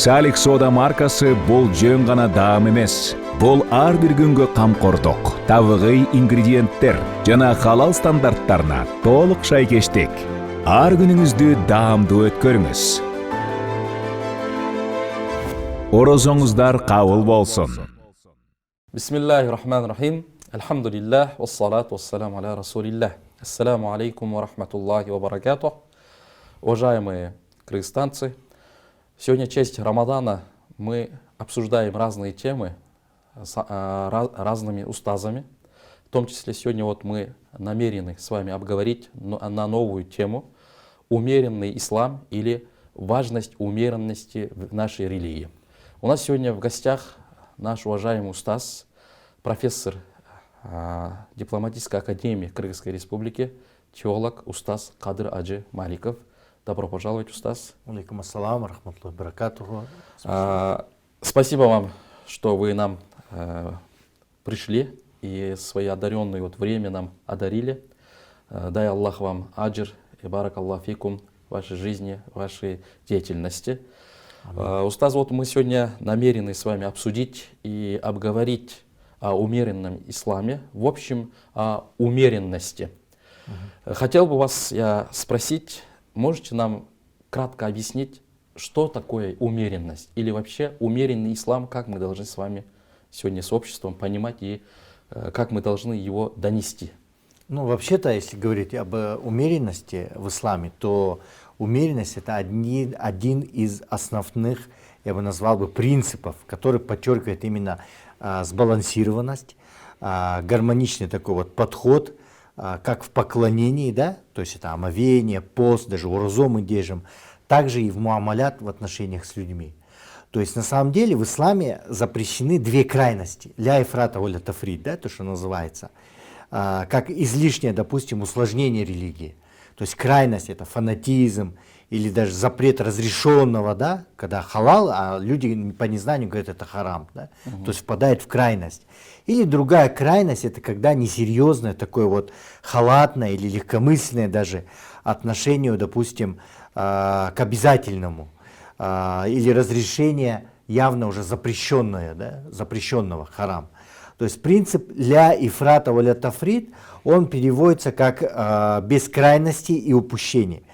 Салих сода маркасы бул жөн гана даам эмес. Бул ар бир күнгө камкордук, табигый ингредиенттер жана халал стандарттарына толук шайкештик. Ар күнүңүздү даамдуу өткөрүңүз. Орозоңуздар кабыл болсун. Бисмиллахир-рахманир-рахим. Альхамдулиллах, вассалату вассаламу аля расулиллах. Ассаламу алейкум ва рахматуллахи ва баракатух. Уважаемые кыргызстанцы, сегодня в честь Рамадана мы обсуждаем разные темы с разными устазами. В том числе сегодня мы намерены с вами обговорить на новую тему «Умеренный ислам» или «Важность умеренности в нашей религии». У нас сегодня в гостях наш уважаемый устаз, профессор дипломатической академии Кыргызской республики, теолог устаз Кадыр Аджи Маликов. Добро пожаловать, устаз. Алейкум ассалам, рахматуллахи баракатуху. Спасибо вам, что вы нам пришли и свои одаренные время нам одарили. Дай Аллах вам аджир и барак Аллах фикум в вашей жизни, в вашей деятельности. Устаз, мы сегодня намерены с вами обсудить и обговорить о умеренном исламе, в общем, о умеренности. Хотел бы вас спросить, можете нам кратко объяснить, что такое умеренность? Или вообще умеренный ислам, как мы должны с вами сегодня с обществом понимать и как мы должны его донести? Ну, вообще-то, если говорить об умеренности в исламе, то умеренность — это один из основных, я бы назвал принципов, который подчеркивает именно сбалансированность, гармоничный такой подход, как в поклонении, да, то есть это омовение, пост, даже урозу мы держим, также и в муамалят, в отношениях с людьми. То есть на самом деле в исламе запрещены две крайности, ля ифрата ва ля тафрит, да, то, что называется, как излишнее, допустим, усложнение религии. То есть крайность — это фанатизм или даже запрет разрешенного, да, когда халал, а люди по незнанию говорят, это харам, да, то есть впадает в крайность. Или другая крайность — это когда несерьезное такое халатное или легкомысленное даже отношение, допустим, к обязательному, или разрешение явно уже запрещенное, да, запрещенного, харам. То есть принцип ля ифрата ва ля тафрит, он переводится как без крайности и упущений.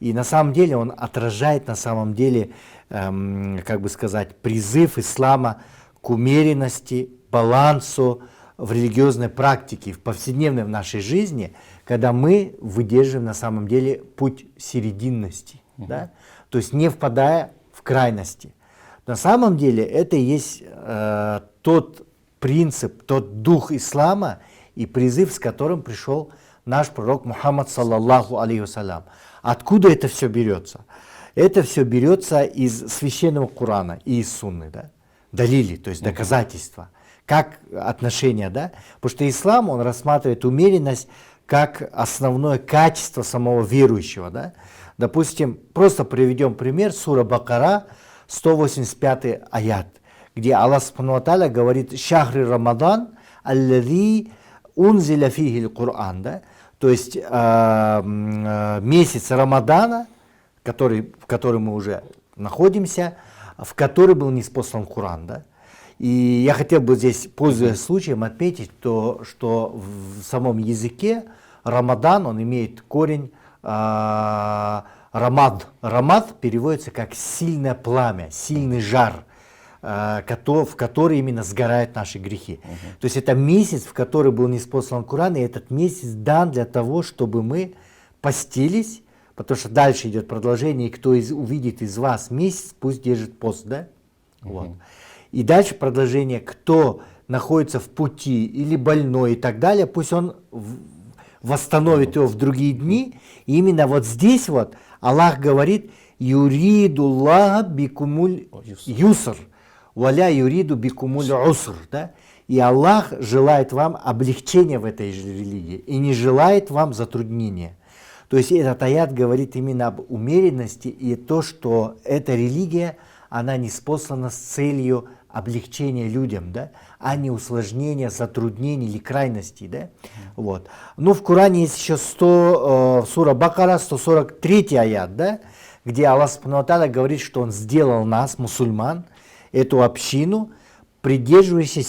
И на самом деле он отражает как бы сказать, призыв ислама к умеренности, балансу в религиозной практике, в повседневной в нашей жизни, когда мы выдерживаем на самом деле путь серединности, да? То есть не впадая в крайности. На самом деле это и есть тот принцип, тот дух ислама и призыв, с которым пришел наш пророк Мухаммад саллаллаху алейхи вассалям. Откуда это все берется? Это все берется из священного Корана и из сунны, да? Далили, то есть доказательства. Как отношения, да? Потому что ислам, он рассматривает умеренность как основное качество самого верующего, да? Допустим, просто приведем пример, сура Бакара, 185 аят, где Аллах Субхану ва Тааля говорит «Шахри Рамадан, аллази унзиля фихи л-Кур'ан», да? То есть месяц Рамадана, в котором мы уже находимся, в который был ниспослан Коран, да? И я хотел бы здесь, пользуясь случаем, отметить то, что в самом языке Рамадан, он имеет корень рамад. Рамад переводится как сильное пламя, сильный жар, в который именно сгорают наши грехи. То есть это месяц, в который был ниспослан Коран, и этот месяц дан для того, чтобы мы постились, потому что дальше идет продолжение, и кто увидит из вас месяц, пусть держит пост, да? Вот. И дальше продолжение, кто находится в пути или больной и так далее, пусть он восстановит его в другие дни. И именно здесь Аллах говорит «Юридуллаха бикумуль юср, валя юриду бикумуль уср». Да? И Аллах желает вам облегчения в этой же религии и не желает вам затруднения. То есть этот аят говорит именно об умеренности и то, что эта религия, она ниспослана с целью облегчения людям, да, а не усложнения, затруднений или крайностей. Да? Вот. Но в Коране есть еще сура Бакара, 143 аят, да, где Аллах Субхану ва Тааля говорит, что Он сделал нас, мусульман, эту общину, придерживающейся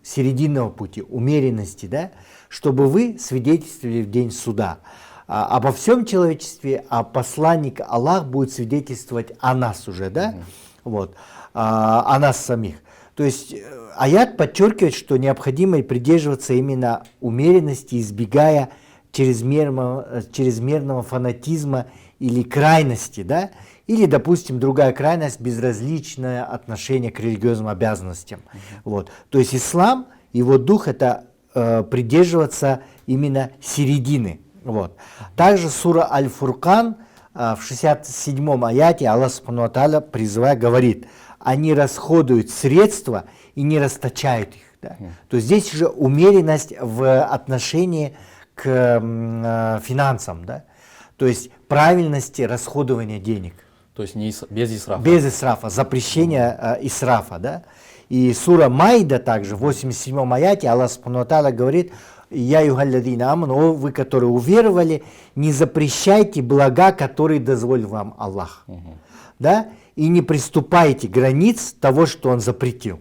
серединного пути, умеренности, да, чтобы вы свидетельствовали в день суда. Обо всем человечестве, а посланник Аллах будет свидетельствовать о нас уже, да, вот, о нас самих. То есть аят подчеркивает, что необходимо придерживаться именно умеренности, избегая чрезмерного фанатизма или крайности, да, или, допустим, другая крайность, безразличное отношение к религиозным обязанностям. Вот. То есть ислам, его дух — это придерживаться именно середины. Вот. Также сура Аль-Фуркан в 67-м аяте Аллах Субхану ва Тааля, призывая, говорит: они расходуют средства и не расточают их. Да? То есть здесь уже умеренность в отношении к финансам, да? То есть правильности расходования денег. То есть без исрафа. Без исрафа, запрещение исрафа. Да? И сура Майда также, в 87-м аяте Аллах Субхану ва Тааля говорит: «Я югалладина аману», вы, которые уверовали, не запрещайте блага, которые дозволил вам Аллах. Да? И не приступайте границ того, что Он запретил.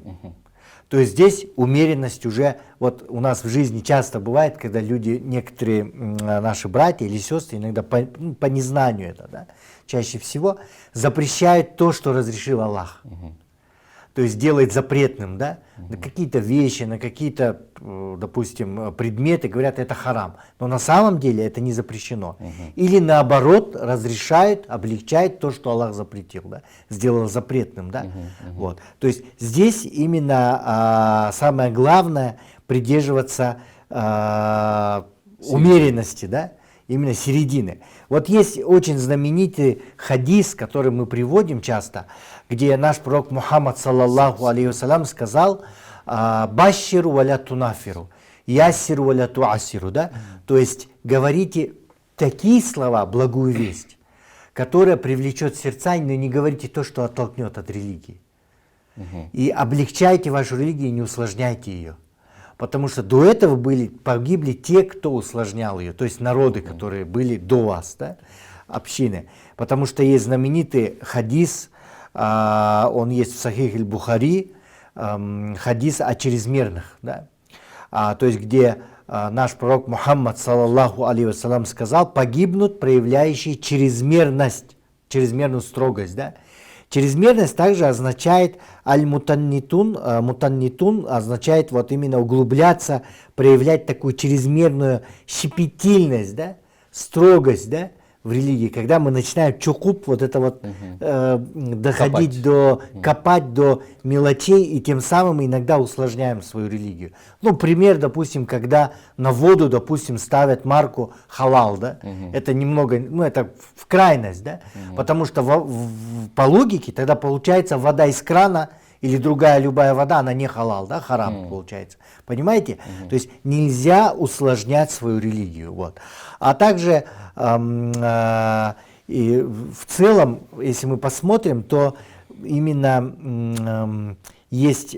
То есть здесь умеренность уже, вот у нас в жизни часто бывает, когда люди, некоторые наши братья или сестры, иногда по незнанию это, да, чаще всего запрещают то, что разрешил Аллах. То есть делает запретным, да, на какие-то вещи, на какие-то, допустим, предметы, говорят, это харам. Но на самом деле это не запрещено. Или наоборот, разрешают, облегчают то, что Аллах запретил, да, сделал запретным. Да. Вот. То есть здесь именно самое главное придерживаться умеренности, да, именно середины. Вот есть очень знаменитый хадис, который мы приводим часто, где наш пророк Мухаммад, саллаллаху алейхи вассалям, сказал: «Баширу валя тунафиру, яссиру валя туасиру». Да? То есть говорите такие слова, благую весть, которая привлечет сердца, но не говорите то, что оттолкнет от религии. И облегчайте вашу религию, не усложняйте ее. Потому что до этого погибли те, кто усложнял ее, то есть народы, которые были до вас, да, общины. Потому что есть знаменитый хадис, он есть в Сахих аль-Бухари, хадис о чрезмерных, да, то есть где наш пророк Мухаммад, саллаллаху алейхи вассалям, сказал: погибнут проявляющие чрезмерную строгость. Да. Чрезмерность также означает аль-мутаннитун, мутаннитун означает вот именно углубляться, проявлять такую чрезмерную щепетильность, да, строгость, да, в религии, когда мы начинаем чукуп, вот это вот доходить копать до мелочей, и тем самым иногда усложняем свою религию. Ну, пример, допустим, когда на воду, допустим, ставят марку халал, да, это немного, ну, это в крайность, да, потому что по логике тогда получается вода из крана или другая любая вода, она не халал, да, харам получается. Понимаете? То есть нельзя усложнять свою религию. Вот. А также и в целом, если мы посмотрим, то именно есть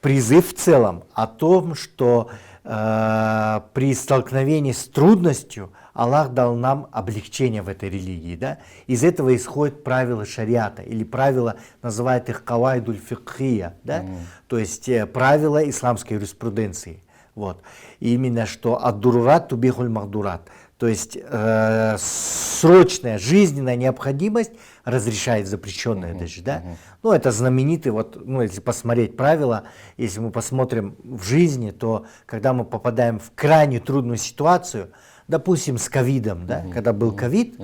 призыв в целом о том, что при столкновении с трудностью Аллах дал нам облегчение в этой религии. Да? Из этого исходят правила шариата, или правила, называют их кавайдуль фикхия, да? То есть правила исламской юриспруденции. Вот. И именно что ад-дурурат тубихуль махдурат. То есть срочная жизненная необходимость разрешает запрещенное даже. Да? Ну, это знаменитый, вот, ну, если посмотреть правила, если мы посмотрим в жизни, то когда мы попадаем в крайне трудную ситуацию, допустим, с ковидом, да, когда был ковид,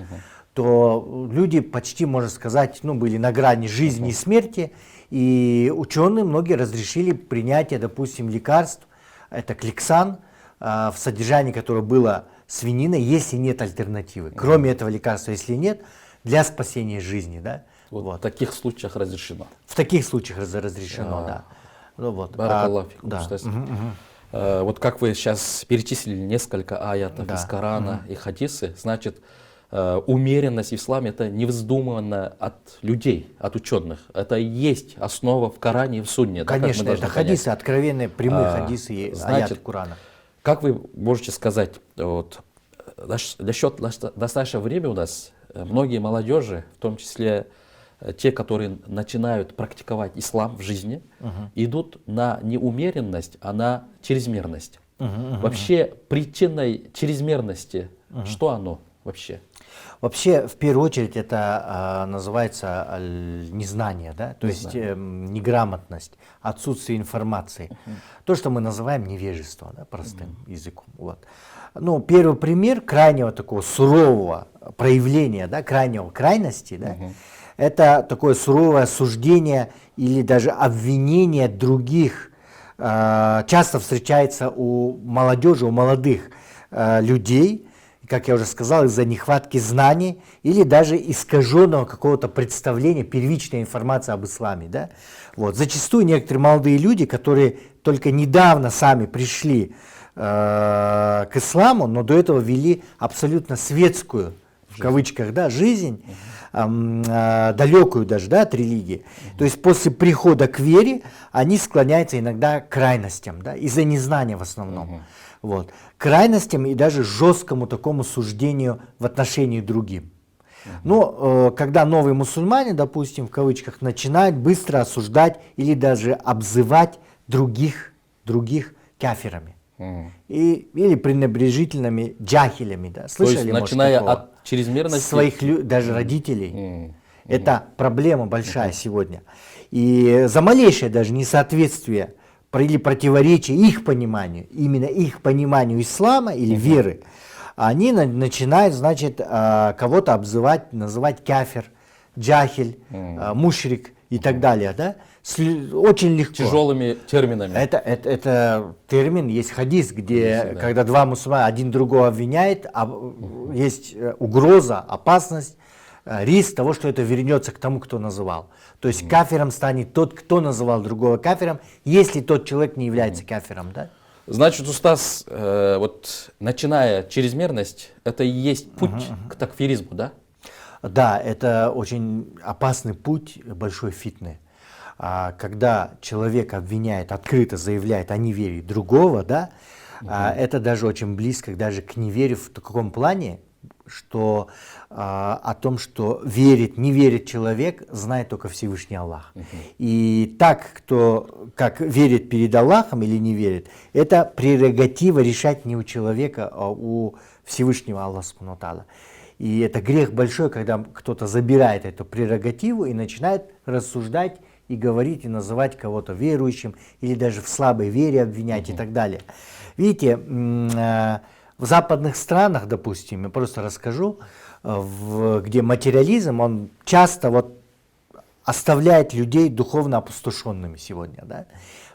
то люди почти, можно сказать, ну, были на грани жизни и смерти, и ученые многие разрешили принятие, допустим, лекарств, это кликсан, в содержании которого было свинина, если нет альтернативы. Кроме этого лекарства, если нет, для спасения жизни. Да? Вот. В таких случаях разрешено. В таких случаях разрешено, да. Ну, вот. Да. Вот как вы сейчас перечислили несколько аятов из Корана и хадисы, значит, умеренность в исламе — это не вздумано от людей, от ученых. Это и есть основа в Коране и в Сунне. Конечно, да, это хадисы, откровенные, прямые хадисы и аяты Корана. Как вы можете сказать, вот, в настоящее время у нас многие молодежи, в том числе те, которые начинают практиковать ислам в жизни, идут на не умеренность, а на чрезмерность. Вообще причиной чрезмерности, что оно вообще? Вообще, в первую очередь, это называется незнание, да? То есть неграмотность, отсутствие информации. То, что мы называем невежество, да, простым языком. Вот. Ну, первый пример крайнего такого сурового проявления, да, крайности, да, это такое суровое осуждение или даже обвинение других. Часто встречается у молодежи, у молодых людей, как я уже сказал, из-за нехватки знаний или даже искаженного какого-то представления, первичной информации об исламе. Да? Вот. Зачастую некоторые молодые люди, которые только недавно сами пришли к исламу, но до этого вели абсолютно светскую, в кавычках, да, жизнь, далекую даже, да, от религии. То есть после прихода к вере они склоняются иногда к крайностям, да, из-за незнания в основном. Вот. Крайностям и даже жесткому такому суждению в отношении другим. Но когда новые мусульмане, допустим, в кавычках, начинают быстро осуждать или даже обзывать других кафирами. Или пренебрежительными джахилями. Да. Слышали, то есть, может, начиная такого? от чрезмерности Своих даже родителей. Это проблема большая сегодня. И за малейшее даже несоответствие или противоречие их пониманию, именно их пониманию ислама или веры, они начинают, значит, кого-то обзывать, называть кафир, джахиль, мушрик и так далее. Да? Очень легко. тяжелыми терминами. Это термин, есть хадис, где, когда два мусульмана один другого обвиняет, есть угроза, опасность, риск того, что это вернется к тому, кто называл. То есть кафиром станет тот, кто называл другого кафиром, если тот человек не является кафиром. Да? Значит, устаз, вот начиная чрезмерность, это и есть путь к такфиризму, да? Да, это очень опасный путь большой фитны. Когда человек обвиняет, открыто заявляет о неверии другого, да, это даже очень близко даже к неверию в каком плане, что о том, что верит, не верит человек, знает только Всевышний Аллах. И так, кто как верит перед Аллахом или не верит, это прерогатива решать не у человека, а у Всевышнего Аллаха Субхану ва Тааля. И это грех большой, когда кто-то забирает эту прерогативу и начинает рассуждать и говорить, и называть кого-то верующим, или даже в слабой вере обвинять и так далее. Видите, в западных странах, допустим, я просто расскажу, где материализм, он часто вот оставляет людей духовно опустошенными сегодня. Да?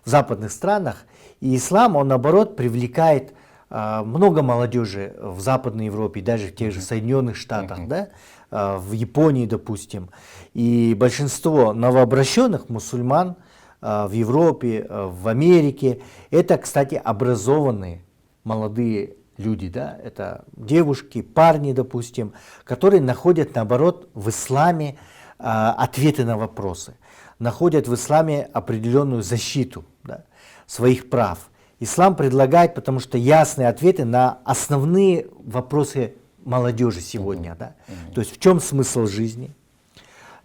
В западных странах. И ислам, он наоборот привлекает много молодежи в Западной Европе, даже в тех же Соединенных Штатах, да? В Японии, допустим. И большинство новообращенных мусульман в Европе, в Америке, это, кстати, образованные молодые люди, да? Это девушки, парни, допустим, которые находят, наоборот, в исламе ответы на вопросы, находят в исламе определенную защиту, да, своих прав. Ислам предлагает, потому что ясные ответы на основные вопросы молодежи сегодня. Да? То есть в чем смысл жизни,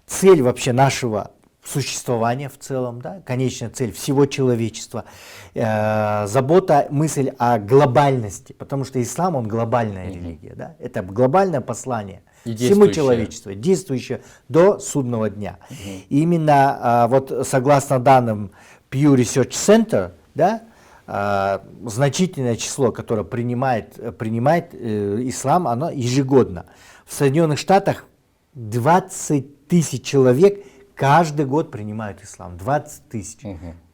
цель вообще нашего существования в целом, да? Конечная цель всего человечества, забота, мысль о глобальности, потому что ислам, он глобальная религия. Да? Это глобальное послание всему человечеству, действующее до судного дня. И именно вот согласно данным Pew Research Center, да, значительное число, которое принимает ислам, оно ежегодно. В Соединенных Штатах 20 тысяч человек каждый год принимают ислам. 20 тысяч.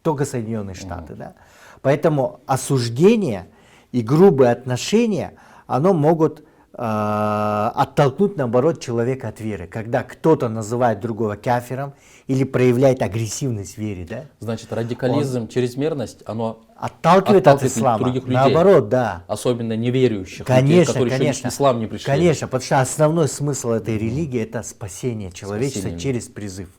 Только Соединенные Штаты. Да? Поэтому осуждение и грубые отношения, оно могут оттолкнуть, наоборот, человека от веры. Когда кто-то называет другого кафиром или проявляет агрессивность в вере. Да? Значит, радикализм, чрезмерность, оно отталкивает от ислама. Других людей. Наоборот, да. Особенно неверующих Конечно, людей, которые конечно. еще в ислам не пришли. Конечно, потому что основной смысл этой религии – это спасение человечества через призыв.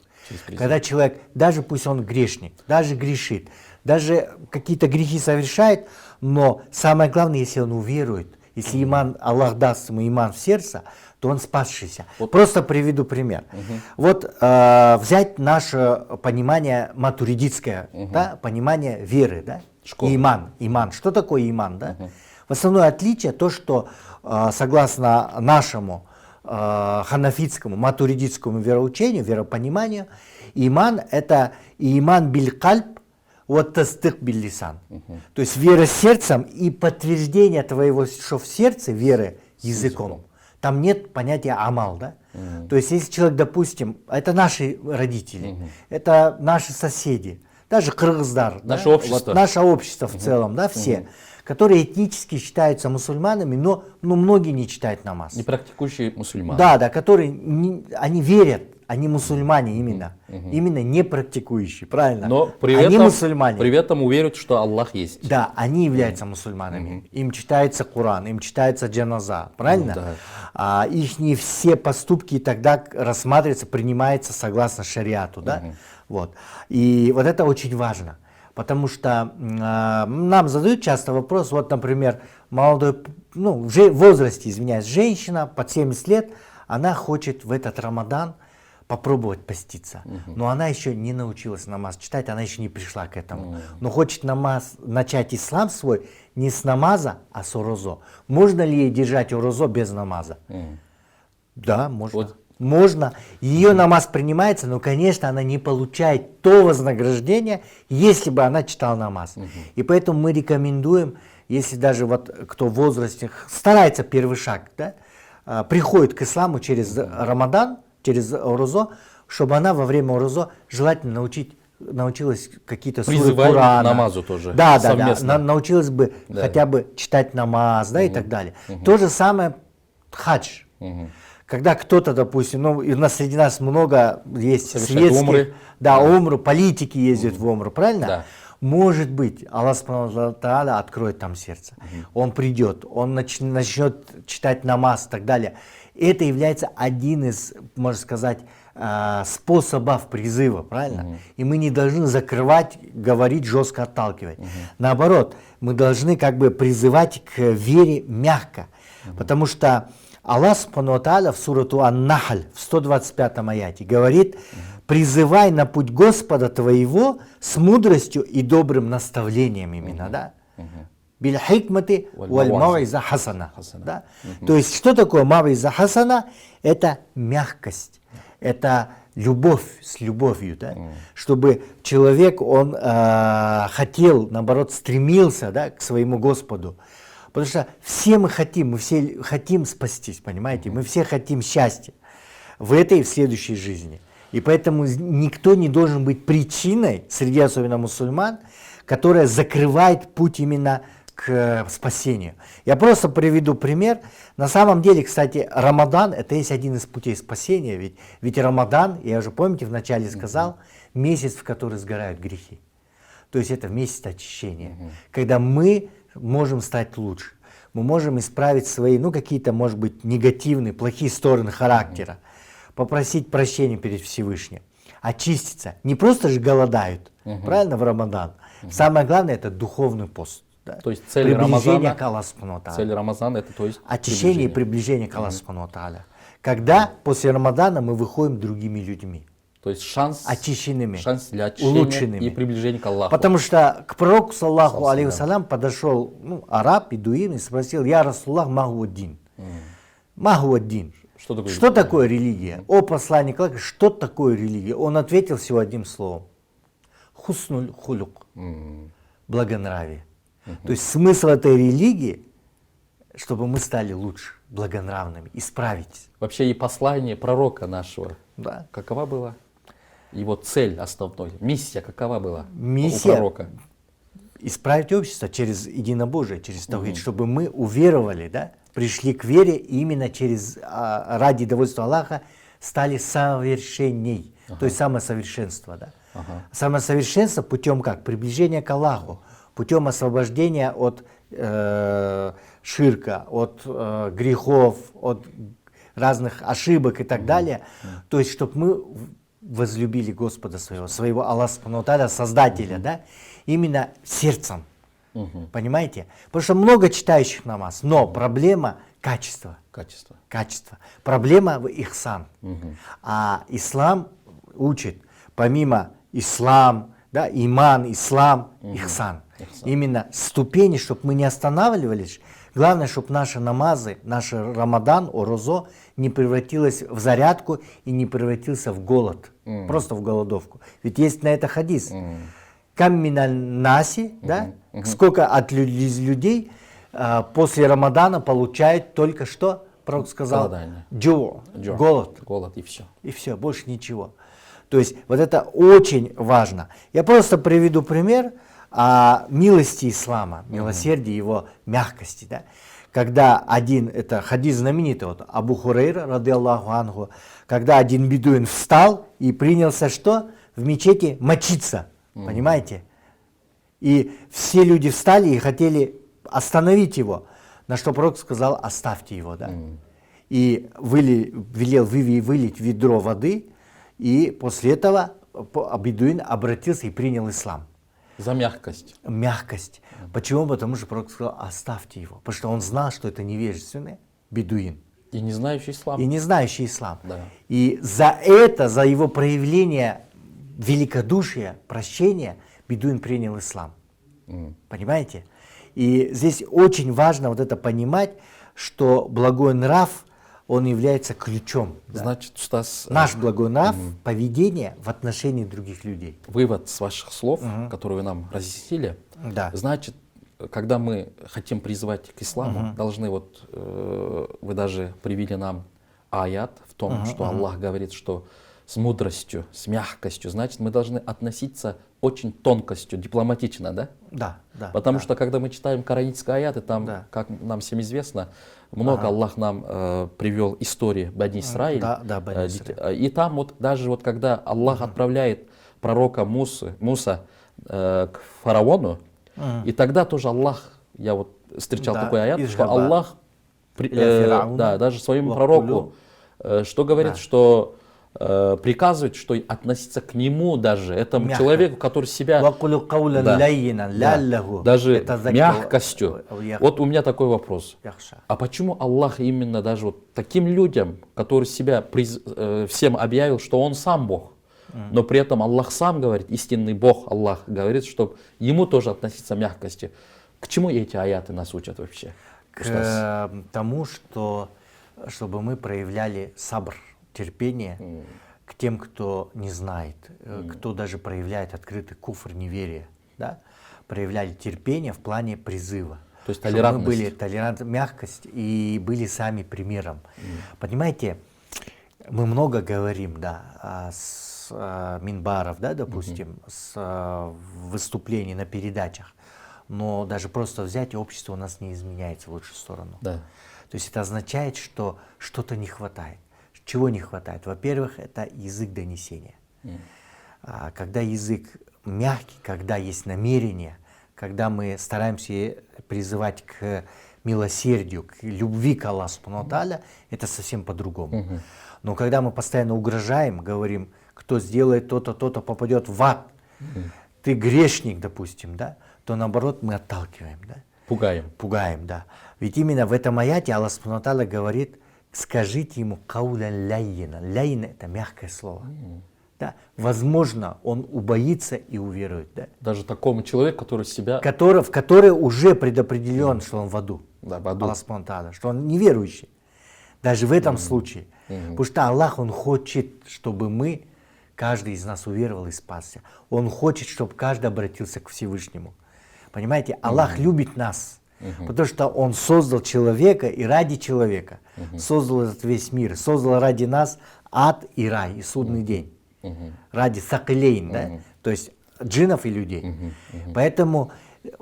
Когда человек, даже пусть он грешник, даже грешит, даже какие-то грехи совершает, но самое главное, если он уверует, Если иман, Аллах даст ему иман в сердце, то он спасшийся. Просто приведу пример. Вот взять наше понимание матуридитское, да, понимание веры, да? Иман. Что такое иман? Да? В основное отличие то, что согласно нашему ханафитскому, матуридитскому вероучению, веропониманию, иман это иман биль кальб, вот тастык биль лисан. То есть вера сердцем и подтверждение твоего, что в сердце, веры языком. Там нет понятия амал, да? То есть если человек, допустим, это наши родители, это наши соседи, даже кыргыздар, наше общество, вот наше общество в целом, да, все, которые этнически считаются мусульманами, но многие не читают намаз. Не практикующие мусульмане. Да, которые они верят, они мусульмане именно, именно не практикующие, правильно? Но при они этом, мусульмане. При этом уверят, что Аллах есть. Да, они являются мусульманами. Им читается Коран, им читается джаназа, правильно? Их все поступки тогда рассматриваются, принимаются согласно шариату, да? Вот. И вот это очень важно. Потому что нам задают часто вопрос, вот, например, молодой, в возрасте, извиняюсь, женщина под 70 лет, она хочет в этот Рамадан попробовать поститься. Но она еще не научилась намаз читать, она еще не пришла к этому. Но хочет начать ислам свой не с намаза, а с орозо. Можно ли ей держать орозо без намаза? Да, можно. Вот. Можно. Ее намаз принимается, но, конечно, она не получает то вознаграждение, если бы она читала намаз. И поэтому мы рекомендуем, если даже вот кто в возрасте старается первый шаг, да, приходит к исламу через Рамадан, через орозо, чтобы она во время орозо желательно научилась какие-то суры Корана. Намазу тоже. Да, научилась бы хотя бы читать намаз, да, и так далее. То же самое хадж. Когда кто-то, допустим, у нас среди нас много есть светских, умры. Да, умру, политики ездят в умру, правильно? Да. Может быть, Аллах Субхану откроет там сердце. Он придет, он начнет читать намаз и так далее. Это является один из, можно сказать, способов призыва, правильно? И мы не должны закрывать, говорить, жестко отталкивать. Наоборот, мы должны как бы призывать к вере мягко. Потому что Аллах Субхану ва Тааля в сурату Ан-Нахль в 125 аяте говорит: призывай на путь Господа твоего с мудростью и добрым наставлением именно, да? Биль хикмати валь мавиза хасана. То есть, что такое мавиза хасана? Это мягкость, это любовь с любовью, да? Чтобы человек, он хотел, наоборот, стремился, да, к своему Господу. Потому что мы все хотим спастись, понимаете? Мы все хотим счастья в этой и в следующей жизни. И поэтому никто не должен быть причиной, среди особенно мусульман, которая закрывает путь именно к спасению. Я просто приведу пример. На самом деле, кстати, Рамадан — это есть один из путей спасения. Ведь Рамадан, я уже, помните, вначале сказал, месяц, в который сгорают грехи. То есть это месяц очищения. Когда мы можем стать лучше. Мы можем исправить свои, какие-то, может быть, негативные, плохие стороны характера. Попросить прощения перед Всевышним. Очиститься. Не просто же голодают, правильно, в Рамадан. Самое главное — это духовный пост. Да? То есть цель приближение к Аллаху Субхану ва Тааля. Цель Рамазана — это, то есть, очищение и приближение к Аллаху Субхану ва Тааля. Когда после Рамадана мы выходим другими людьми. То есть шанс для очищения улучшенными. И приближения к Аллаху. Потому что к пророку, саллаху алейхи вассалям, подошел араб, бедуин, и спросил: я Расуллах, махуаддин. Махуаддин. Что такое религия? О посланник Аллаха, что такое религия? Он ответил всего одним словом: хуснуль хулюк. Благонравие. То есть смысл этой религии, чтобы мы стали лучше, благонравными, исправить. Вообще и послание пророка нашего, да, какова была? Его цель основной, миссия какова была миссия, у пророка? Исправить общество через единобожие, через тавхид, чтобы мы уверовали, да, пришли к вере и именно ради довольства Аллаха стали совершенней, то есть самосовершенство. Да. Самосовершенство путем как? Приближения к Аллаху, путем освобождения от ширка, от грехов, от разных ошибок и так далее. То есть, чтобы мы возлюбили Господа своего Аллаха Субхану ва Тааля, Создателя, да, именно сердцем. Понимаете? Потому что много читающих намаз, но проблема качества. Качество. Проблема в ихсан. А ислам учит, помимо ислам, да, иман, ислам, ихсан. Именно ступени, чтобы мы не останавливались. Главное, чтобы наши намазы, наш Рамадан, Орозо не превратилось в зарядку и не превратился в голод. Просто в голодовку. Ведь есть на это хадис. Камминаль наси, да? Сколько из людей после Рамадана получают только что, пророк сказал, голод. Голод и все. И все, больше ничего. То есть вот это очень важно. Я просто приведу пример о милости ислама, милосердии, его мягкости. Да? Когда один, это хадис знаменитый, вот, Абу Хурейра, ради Аллаху анху, когда один бедуин встал и принялся что? В мечети мочиться. Понимаете? И все люди встали и хотели остановить его. На что пророк сказал, оставьте его. Да? И велел вылить ведро воды. И после этого бедуин обратился и принял ислам. За мягкость. Мягкость. Почему? Потому что пророк сказал, оставьте его. Потому что он знал, что это невежественный бедуин. И не знающий ислам. И не знающий ислам. Да. И за это, за его проявление великодушия, прощения, бедуин принял ислам. Понимаете? И здесь очень важно вот это понимать, что благой нрав, он является ключом. Значит, Устаз, наш благой нрав, поведение в отношении других людей. Вывод с ваших слов, которые вы нам разъяснили, значит, когда мы хотим призывать к исламу, должны вот, вы даже привели нам аят в том, что Аллах говорит, что с мудростью, с мягкостью, значит, мы должны относиться очень тонкостью, дипломатично, да? Да, да. Потому что, когда мы читаем коранические аяты, там, как нам всем известно, много Аллах нам привел истории Бани Исраиль. Бани Исраиль. И там вот даже вот когда Аллах отправляет пророка Муса к фараону, и тогда тоже Аллах, я вот встречал такой аят, что Аллах даже своему пророку, что говорит, что приказывает, что относиться к нему даже, этому человеку, который себя даже мягкостью. Вот у меня такой вопрос. А почему Аллах именно даже вот таким людям, которые себя всем объявил, что он сам Бог, но при этом Аллах сам говорит, истинный Бог Аллах говорит, чтобы ему тоже относиться мягкости. К чему эти аяты нас учат вообще? К тому, что чтобы мы проявляли сабр, терпение к тем, кто не знает, кто даже проявляет открытый куфр, неверие, да? Проявляли терпение в плане призыва. То есть толерантность. Мы были толерантны, мягкость и были сами примером. Понимаете, мы много говорим, да, с минбаров, да, допустим, с выступлений на передачах, но даже просто взять, общество у нас не изменяется в лучшую сторону. Да. То есть это означает, что что-то не хватает. Чего не хватает? Во-первых, это язык донесения. Когда язык мягкий, когда есть намерение, когда мы стараемся призывать к милосердию, к любви к Аллаху Субхану ва Тааля, это совсем по-другому. Но когда мы постоянно угрожаем, говорим, кто сделает то-то, то-то, попадет в ад, ты грешник, допустим, да, то наоборот мы отталкиваем. Да? Пугаем, да. Ведь именно в этом аяте Аллах Субхану ва Тааля говорит, скажите ему каулян ляйина. Ляйина — это мягкое слово. Да? Возможно, он убоится и уверует. Да? Даже такому человеку, который себя... в который уже предопределен, что он в аду. Да, в аду. Аллах Субхану ва Тааля, что он неверующий. Даже в этом случае. Потому что Аллах, Он хочет, чтобы мы, каждый из нас уверовал и спасся. Он хочет, чтобы каждый обратился к Всевышнему. Понимаете, Аллах любит нас. Потому что Он создал человека и ради человека. Создал этот весь мир. Создал ради нас ад и рай, и судный день. Ради сакилейн, да? То есть джиннов и людей. Поэтому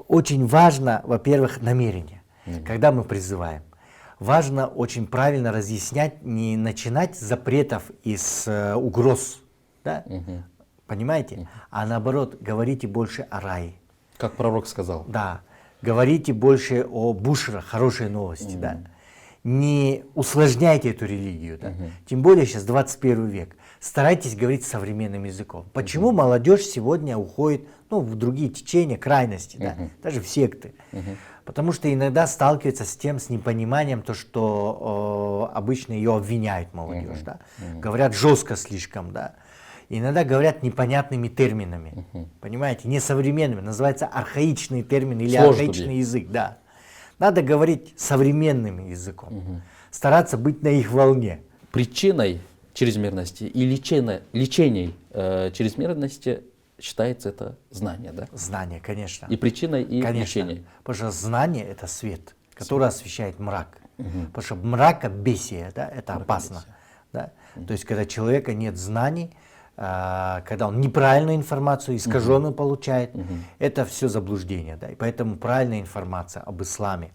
очень важно, во-первых, намерение. Когда мы призываем. Важно очень правильно разъяснять, не начинать с запретов и с угроз. Да? Понимаете? А наоборот, говорите больше о рае. Как пророк сказал. Да. Говорите больше о бушрах, хорошие новости. Да? Не усложняйте эту религию. Да? Тем более сейчас 21 век. старайтесь говорить современным языком. Почему молодежь сегодня уходит в другие течения, крайности, да, даже в секты? Потому что иногда сталкивается с тем, с непониманием, то, что обычно ее обвиняют молодежь, да? Говорят жестко слишком, да? Иногда говорят непонятными терминами, понимаете, несовременными, называется архаичный термин или архаичный язык, да. Надо говорить современным языком, стараться быть на их волне. Причиной чрезмерности и лечением чрезмерности считается это знание, да? Знание, конечно. И причиной, и лечением. Потому что знание — это свет, который освещает мрак. Потому что мракобесие, да, это опасно. Да? То есть, когда у человека нет знаний, когда он неправильную информацию, искаженную получает, это все заблуждение. Да? И поэтому правильная информация об исламе,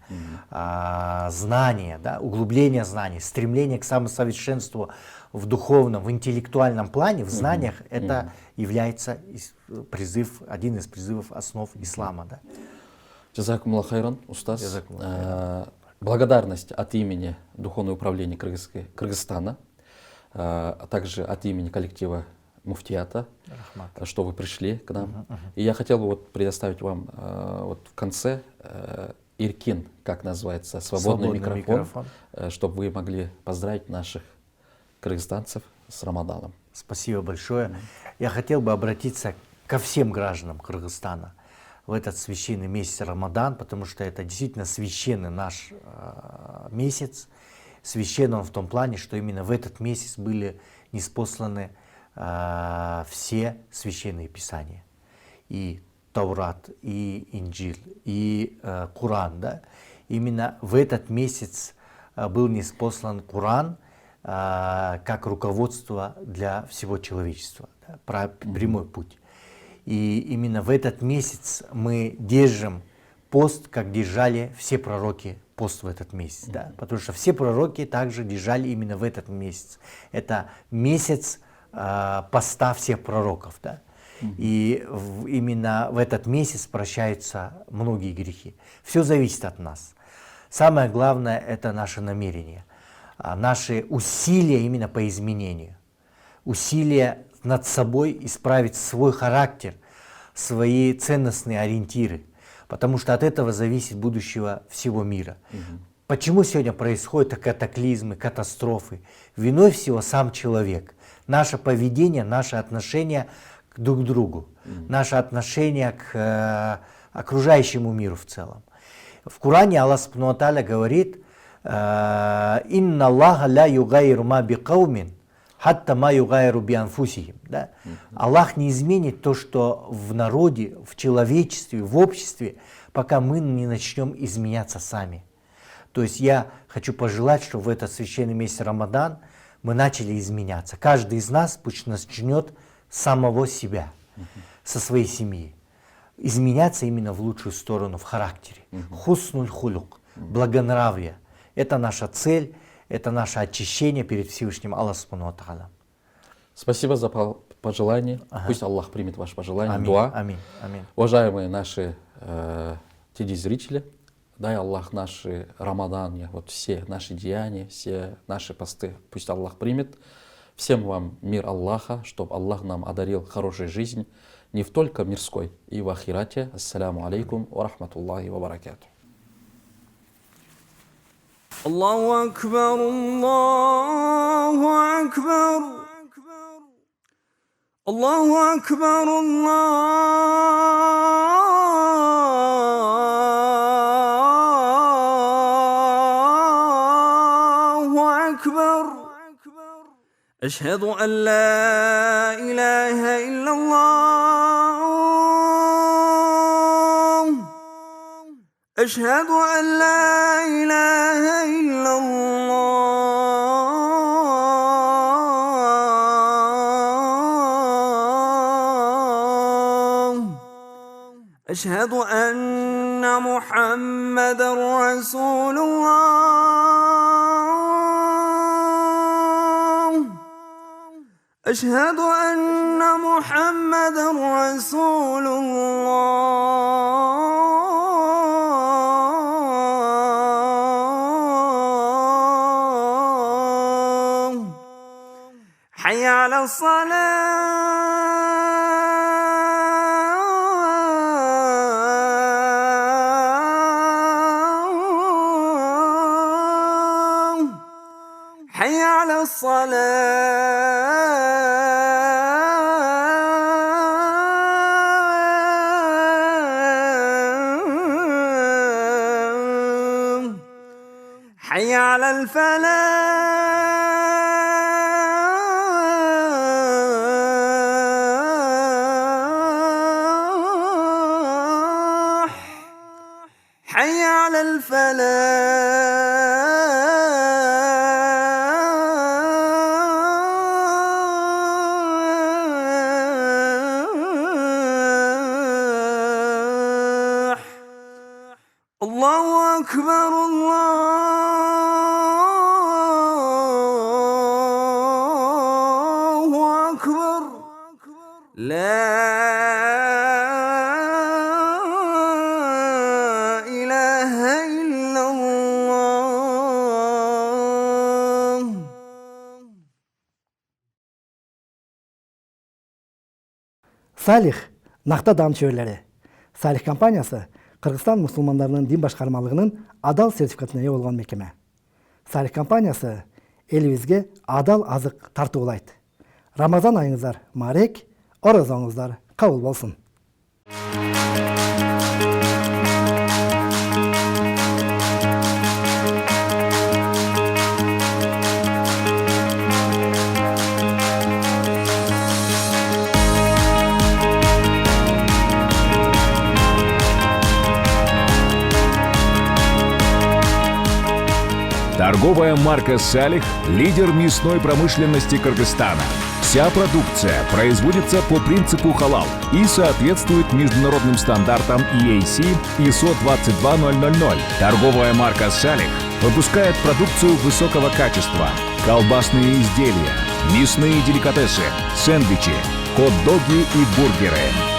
знание, да, углубление знаний, стремление к самосовершенству в духовном, в интеллектуальном плане, в знаниях, это является один из призывов основ ислама. Да? Джазакумуллах хайран, устаз. Благодарность от имени Духовного управления Кыргызстана, а также от имени коллектива Муфтията, что вы пришли к нам. И я хотел бы предоставить вам в конце Иркин, как называется, свободный микрофон, чтобы вы могли поздравить наших кыргызстанцев с Рамаданом. Спасибо большое. Я хотел бы обратиться ко всем гражданам Кыргызстана в этот священный месяц Рамадан, потому что это действительно священный наш месяц. Священный он в том плане, что именно в этот месяц были ниспосланы все священные писания. И Таурат, и Инджил, и Коран. Да? Именно в этот месяц был ниспослан Коран как руководство для всего человечества, да? Прямой путь. И именно в этот месяц мы держим пост, как держали все пророки пост в этот месяц. Да? Потому что все пророки также держали именно в этот месяц. Это месяц поста всех пророков. Да? И именно в этот месяц прощаются многие грехи. Все зависит от нас. Самое главное — это наше намерение, наши усилия именно по изменению. Усилия над собой исправить свой характер, свои ценностные ориентиры. Потому что от этого зависит будущего всего мира. Почему сегодня происходят катаклизмы, катастрофы? Виной всего сам человек. Наше поведение, наши отношения друг к другу, наше отношение к окружающему миру в целом. В Коране Аллах Субхану ва Тааля говорит: «Инна Аллаха ла югайру ма би каумин, хатта ма югайру би анфусихим». Аллах не изменит то, что в народе, в человечестве, в обществе, пока мы не начнем изменяться сами. То есть я хочу пожелать, чтобы в этот священный месяц Рамадан мы начали изменяться. Каждый из нас пусть начнет с самого себя, со своей семьи. Изменяться именно в лучшую сторону, в характере. Хуснуль хулюк, благонравие. Это наша цель, это наше очищение перед Всевышним Аллахом Субхану ва Тааля. Спасибо за пожелание. Пусть Аллах примет ваше пожелание. Аминь, Дуа. аминь, аминь. Уважаемые наши телезрители, дай Аллах наши рамаданы, все наши деяния, все наши посты, пусть Аллах примет. Всем вам мир Аллаха, чтобы Аллах нам одарил хорошей жизнь, не только мирской, и в ахирате. Ассаляму алейкум ва рахматуллахи ва баракату. Аллаху акбар, Аллаху акбар, Аллаху акбар, Аллаху акбар. أشهد أن لا إله إلا الله أشهد أن لا إله إلا الله أشهد أن محمد رسول الله أشهد أن محمد رسول الله حي على الصلاة حي على الصلاة حي على الفلاح حي على الفلاح الله أكبر الله أكبر لا إله إلا الله. Салих нақты адам чөрлері. Салих компаниясы Қырғызстан мұсылмандарының дин башқармалығының адал сертификатына ие болған мекеме. Салих компаниясы елімізге адал азық тартуулайды. Рамазан айыңыздар марек, оразаңыздар қабыл болсын. Торговая марка «Салих» – лидер мясной промышленности Кыргызстана. Вся продукция производится по принципу халал и соответствует международным стандартам EAC ISO 22000. Торговая марка «Салих» выпускает продукцию высокого качества, колбасные изделия, мясные деликатесы, сэндвичи, хот-доги и бургеры.